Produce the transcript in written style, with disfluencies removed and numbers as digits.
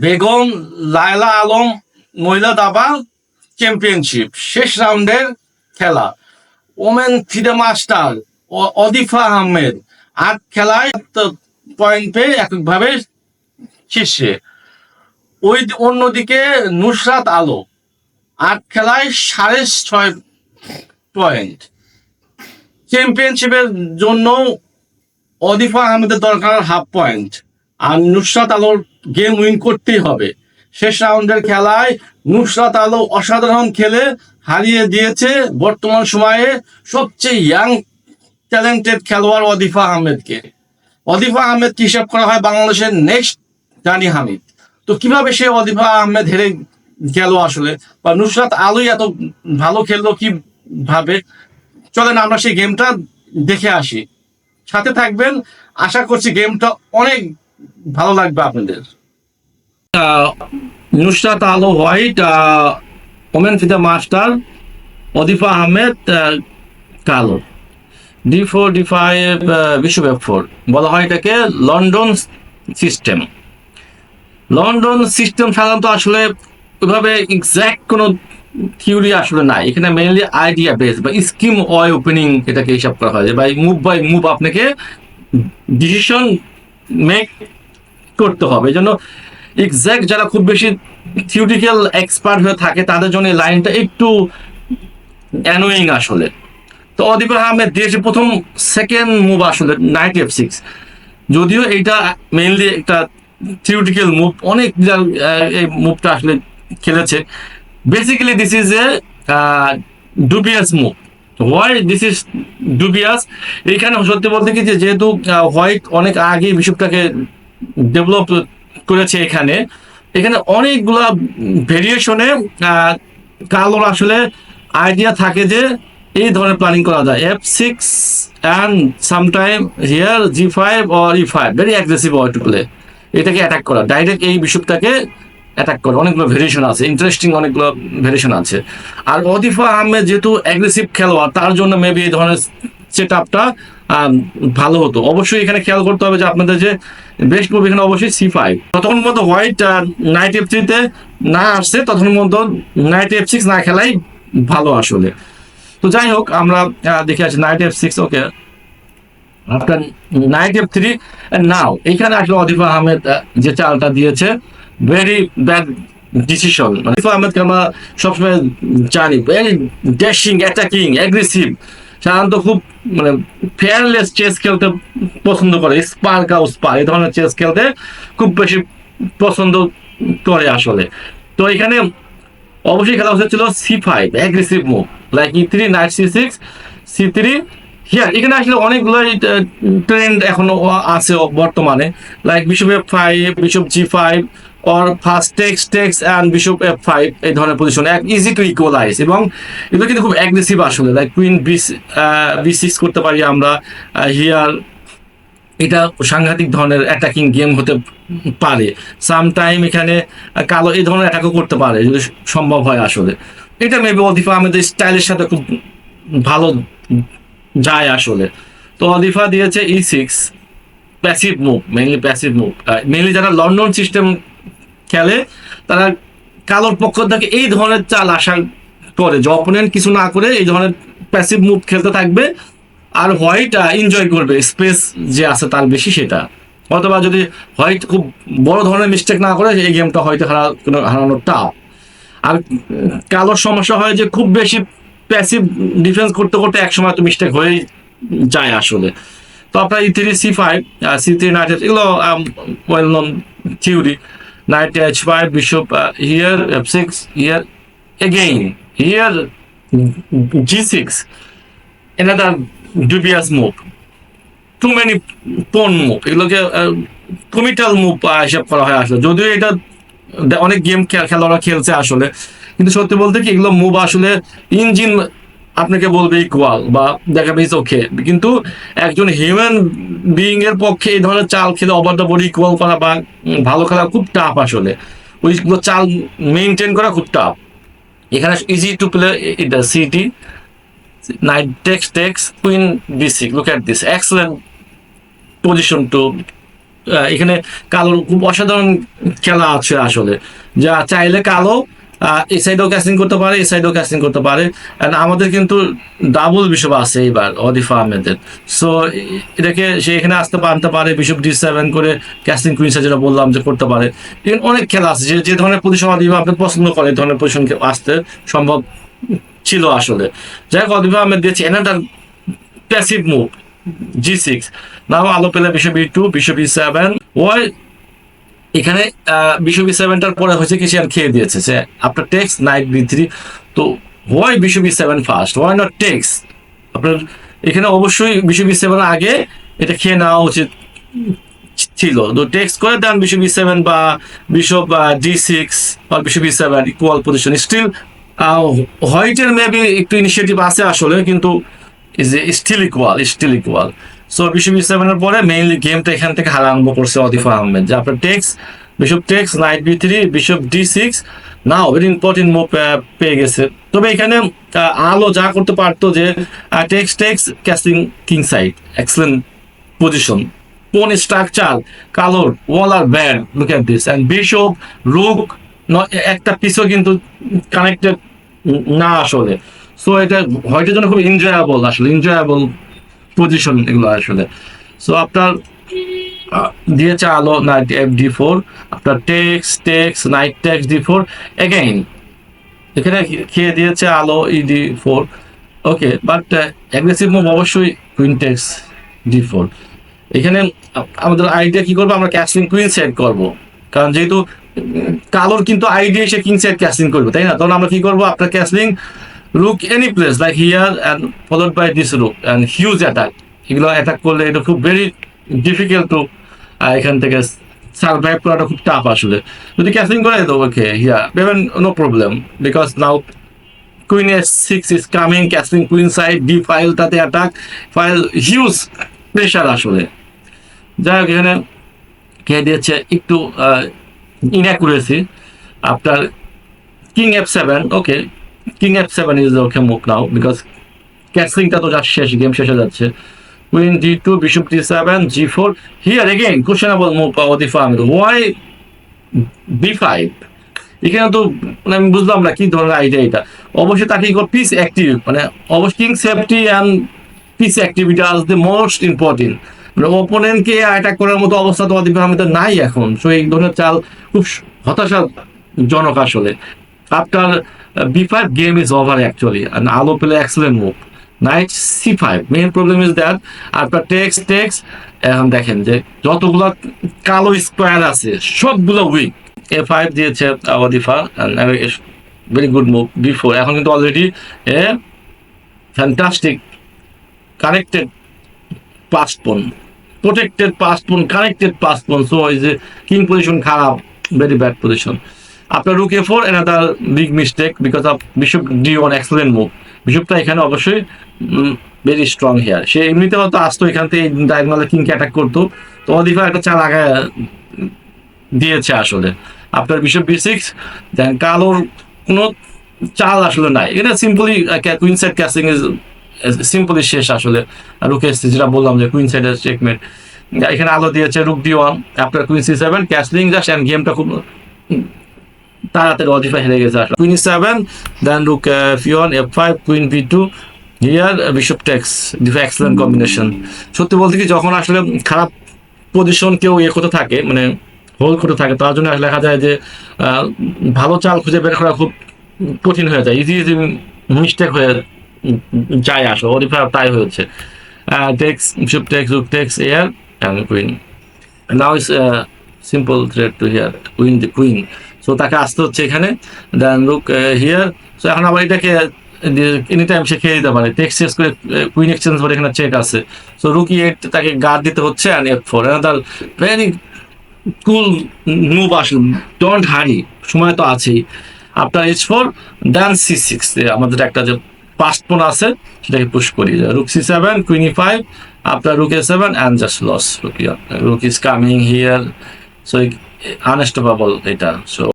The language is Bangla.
বেগম লায়লা আলম মহিলা দাবা চ্যাম্পিয়নশিপ শেষ রাউন্ডের খেলা। ওমেন ফিদে মাস্টার অদিফা আহমেদ ৮ খেলায় পয়েন্ট পেয়ে এককভাবে শীর্ষে। অন্যদিকে নুসরাত আলো ৮ খেলায় ৬.৫ পয়েন্ট। চ্যাম্পিয়নশিপের জন্য অদিফা আহমেদের দরকার 0.5 পয়েন্ট, আর নুসরাত আলোর গেম উইন করতেই হবে। শেষ রাউন্ডের খেলায় নুসরাত আলো অসাধারণ খেলে হারিয়ে দিয়েছে বর্তমান সময়ে সবচেয়ে ইয়াং ট্যালেন্টেড খেলোয়াড় অদিফা আহমেদকে। অদিফা আহমেদকে হিসাব করা হয় বাংলাদেশের নেক্সট জানি হামিদ। তো কিভাবে সে অদিফা আহমেদ হেরে গেল আসলে, বা নুসরাত আলোই এত ভালো খেললো কিভাবে? চলেন আমরা সেই গেমটা দেখে আসি, সাথে থাকবেন। আশা করছি গেমটা অনেক ভালো লাগবে আপনাদের। নুসরাত আলো হোয়াইট, ওমেন ফিদা মাস্টার অদিফা আহমেদ কালো। D4 D5 বিশপ F4 বলা হয় এটাকে লন্ডন সিস্টেম। লন্ডন সিস্টেম সাধারণত আসলে ওইভাবে এক্সাক্ট কোনো থিওরি আসলে নাই, এখানে মেইনলি আইডিয়া বেস বা স্কিম ওয়াই ওপেনিং এটাকে হিসাব করা হয়, বাই মুভ আপনাকে ডিসিশন মেক করতে হবে। এই জন্য এক্সাক্ট যারা খুব বেশি থিওরিটিক্যাল এক্সপার্ট হয়ে থাকে তাদের জন্য এই লাইনটা একটু অ্যানোয়িং আসলে। তো অদিফা আহমেদ দিয়েছে প্রথম সেকেন্ড মুভ আসলে নাইট F6, যদিও এইটা মেইনলি একটা থিওরিটিক্যাল মুভ, অনেক এই মুভটা আসলে খেলেছে। Basically this is a dubious move. Why this is dubious? এইখানে সত্যি বলতে কি, যেহেতু হোয়াইট অনেক আগে বিশপটাকে ডেভেলপ করেছে, এখানে অনেকগুলা ভেরিয়েশনে কালোর আসলে আইডিয়া থাকে যে এই ধরনের প্ল্যানিং করা যায়। F6 and sometime here G5 or E5, very aggressive way to play. এটাকে অ্যাটাক করা, ডাইরেক্ট এই বিশপটাকে অ্যাটাক করা, অনেকগুলো ভেরিয়েশন আছে, ইন্টারেস্টিং অনেকগুলো ভেরিয়েশন আছে। আর অদিফা আহমেদ যেহেতু অ্যাগ্রেসিভ খেলোয়াড়, তার জন্য মেবি এই ধরনের সেট আপটা ভালো হতো। অবশ্যই এখানে খেয়াল করতে হবে যে আপনাদের যে বেস্ট মুভ এখানে অবশ্যই C5। ততক্ষণ মতো হোয়াইট নাইট F3 তে না আসছে, ততক্ষণ মতো নাইট F6 না খেলাই ভালো আসলে। তো যাই হোক, আমরা দেখে আসি নাইট F6। ওকে, আফটার নাইট F3 নাও এখানে আসলে অদিফা আহমেদ যে চালটা দিয়েছে, ভেরি ব্যাড ডিসিশন। অদিফা আহমেদকে আমরা সবসময় জানি ভেরি ড্যাশিং, অ্যাটাকিং, অ্যাগ্রেসিভ, সাধারণত খুব ফেয়ারলেস চেস খেলতে পছন্দ করে, স্পার্ক আউ স্পার এই ধরনের চেস খেলতে খুব বেশি পছন্দ করে আসলে। তো এখানে অবশ্যই খেলা উচিত ছিল C5, aggressive move, like E3, knight C6, C3 here. এখানে আসলে অনেকগুলো ট্রেন্ড এখনো আছে বর্তমানে, like bishop F5, bishop G5, or first takes and bishop F5, এই ধরনের পজিশন ইজি টু ইকুয়ালাইজ, এবং এগুলো কিন্তু খুব অ্যাগ্রেসিভ আসলে। লাইক কুইন B6 করতে পারি আমরা হিয়ার। এটা সাংঘাতিক ধরনের অ্যাটাকিং গেম হতে পারে। সামটাইম এখানে কালো এই ধরনের অ্যাটাকও করতে পারে যদি সম্ভব হয় আসলে। এটা মেবি অদিফা আহমেদের স্টাইলের সাথে খুব ভালো যায় আসলে। তো অদিফা দিয়েছে E6, passive move, mainly passive move. Mainly যারা লন্ডন সিস্টেম খেলে তারা কালোর পক্ষ থেকে এই ধরনের চাল আশা করে, যে অপোনেন্ট কিছু না করে এই ধরনের প্যাসিভ মুভ খেলতে থাকবে, আর হোয়াইট এনজয় করবে স্পেস যে আছে তার বেশি সেটা। অথবা যদি হোয়াইট খুব বড় ধরনের মিস্টেক না করে, এই গেমটা হয়তো হারানোর টাফ। আর কালোর সমস্যা হয় যে খুব বেশি প্যাসিভ ডিফেন্স করতে করতে একসময় তো মিস্টেক হয়েই যায় আসলে। তো আপনার E3 C5, C3 নাইট, এগুলো well known theory. Night H5, bishop here F6, here again, here G6, another dubious move, too many pawn move, এগুলোকে কমিটাল মুভ হিসাব করা হয় আসলে। যদিও এটা অনেক গেম খেলোয়াড়রা খেলছে আসলে, কিন্তু সত্যি বলতে কি এগুলো মুভ আসলে ইঞ্জিন আপনাকে বলবে ইকুয়াল বা দেখাবে ইজ ওকে, কিন্তু একজন হিউম্যান বিইং এর পক্ষে এই ধরনের চাল খেলে ওভার দ্য বডি ইকুয়াল করা বা ভালো খেলা খুব টাফ আসলে। ওইগুলো চাল মেনটেন করা খুব টাফ। এখানে ইজি টু প্লে এটা CT, knight takes, queen B6. Look at this, excellent position to এখানে কালোর খুব অসাধারণ খেলা আছে আসলে, যা চাইলে কালো এই সাইডেও ক্যাসিং করতে পারে, এই সাইডেও ক্যাসিং করতে পারে। And আমাদের কিন্তু ডাবল বিশপ আছে এবার অদিফা আহমেদের। সো এটাকে সে এখানে আসতে পারতে পারে, বিশপ D7 করে ক্যাসিং কুইন্সে যেটা বললাম যে করতে পারে। এখানে অনেক খেলা আছে, যে যে ধরনের পজিশন অদিফা আহমেদ পছন্দ করে এই ধরনের পজিশন আসতে সম্ভব ছিল আসলে। যাই হোক, অদিফা আহমেদ দিয়েছে another passive move G6। Now আলো পেলে bishop E2, bishop E7। Why এখানে বিশপ E7টার পরে হয়েছে কি, সে আর খেয়ে দিয়েছে সে আপনার টেক্স নাইট B3। তো why bishop E7 first, why not takes? আপনার এখানে অবশ্যই বিশপ E7 আগে এটা খেয়ে নেওয়া উচিত ছিল। তো টেক্স করে দেন বিশপ E7 বা বিশপ D6 বা bishop E7 equal position. Still হোয়াইটের মেবি একটু ইনিশিয়েটিভ আছে আসলে, কিন্তু is still equal. So bishop E7 এর পরে মেইনলি গেমটা এখান থেকে হারা আরম্ভ করছে অদিফা আহমেদ, যে আপনার takes, bishop takes, knight B3, bishop D6। Now very important move পেয়ে গেছে। তবে এখানে আলো যা করতে পারতো যে takes castling king side, excellent position, কোন স্ট্রাকচার কালোর, ওয়াল আর bad, look at this. And bishop rook একটা পিসও কিন্তু কানেক্টেড না আসলে। সো এটা হয়তো জন্য খুব এনজয়েবল পজিশন এগুলো আসলে। সো আপনার দিয়েছে আলো নাইট FD4, আপনার text night text D4 again. এখানে খেয়ে দিয়েছে আলো ED4। Okay, but aggressive move অবশ্যই কুইন টেক্স D4। এখানে আমাদের আইডিয়া কি করবো, আমরা ক্যাসলিং কুইন সেট করবো, কারণ যেহেতু কালোর কিন্তু আইডিয়া সে কিং সেট ক্যাসলিং করবে, তাই না? তখন আমরা কি করবো, আপনার castling rook any place like here and followed by this rook and huge attack। এগুলো অ্যাটাক করলে এটা খুব ভেরি ডিফিকাল্ট টু এখান থেকে সার্ভাইভ করাটা খুব টাফ আসলে। যদি ক্যাসলিং করে তো okay here no problem, because now queen S6 is coming, castling queen side D5, তাতে অ্যাটাক ফাইল হিউজ প্রেশার আসলে। যাই হোক, এখানে কে দিয়েছে একটু ইনঅ্যাকুরেসি, আপনার king F7। Okay, king F7 is the okay move now because ক্যাসলিংটা তো যা শেষ, গেম শেষ হয়ে যাচ্ছে। Queen D2, bishop D7, G4। Here again questionable move Adifa Ahmed, why B5? এখানে তো মানে আমি বুঝলাম না কি ধরনের আইডিয়া এটা। অবশ্যই তাকে পিস অ্যাক্টিভ, মানে অবশ্যই king safety and piece activity আজ দ্য মোস্ট ইম্পর্টেন্ট। মানে ওপোনেন্টকে অ্যাটাক করার মতো অবস্থা তো অদিফা আহমেদের নাই এখন। সো এই ধরনের চাল খুব হতাশাজনক আসলে। আপনার B5 game is over actually, and আলো পেলে excellent move night C5। Main problem is that আপনার টেক্স এখন দেখেন যে যতগুলো কালো স্কোয়ার আছে সবগুলো উইক। A5 দিয়েছে অদিফা, ভেরি গুড মুভ B4। এখন কিন্তু already a fantastic connected pass পোন, প্রোটেক্টেড পাস পোন, কানেক্টেড পাস পোন। সো এই যে কিং পজিশন খারাপ, ভেরি ব্যাড পজিশন। আপনার রুক A4 another big mistake because of bishop D1 excellent move। বিশপটা এখানে অবশ্যই ভেরি স্ট্রং হিয়ার, সে এমনিতে হয়তো আসতো এখান থেকে ডায়াগোনালে কিংকে অ্যাটাক করতো। তো অদিফা একটা চাল আগে দিয়েছে আসলে। আপনার বিশপ B6, দেন কালোর কোনো চাল আসলে নাই। এটা simply queen side casing is simply শেষ আসলে। রুক S6 যেটা বললাম যে কুইন সাইড চেকমেট। এখানে আলো দিয়েছে রুক D1, আপনার queen C7 castling just, and গেমটা খুব তাড়াতাড়ি অদিফা হেরে গেছে আসলে। Queen E7, then rook F1, F5, queen B2, here bishop takes ডিফা, এক্সেলেন্ট কম্বিনেশন। সত্যি বলতে কি, যখন আসলে খারাপ পজিশন কেউ করতে থাকে, মানে হোল্ড করতে থাকে, তার জন্য দেখা যায় যে ভালো চাল খুঁজে বের করা খুব কঠিন হয়ে যায়, ইজি মিস্টেক হয়ে যায় আসলে। অদিফা তাই হয়েছে। Takes, bishop takes, rook takes, এয়ার and queen. Now is simple threat to here, win the queen. So তাকে আসতে হচ্ছে এখানে, দেন রুক হিয়ার। সো এখন আবার এটাকে এনি টাইম সে খেয়ে দিতে পারে, টেক্স চেঞ্জ করে কুইন এক্সচেঞ্জ করে এখানে চেক আছে। সো রুক E8 তাকে গার্ড দিতে হচ্ছে, অ্যান্ড F4 তার ভেরি কুল মুভ আসলে। ডোন্ট হারি, সময় তো আছেই। আপনার H4, দেন C6, আমাদের একটা যে পাস্ট পোন আছে সেটাকে পুশ করি। রুক C7, কুইন E5, আপনার rook A7 and just loss. Rook is coming here, so unstoppable এটা। সো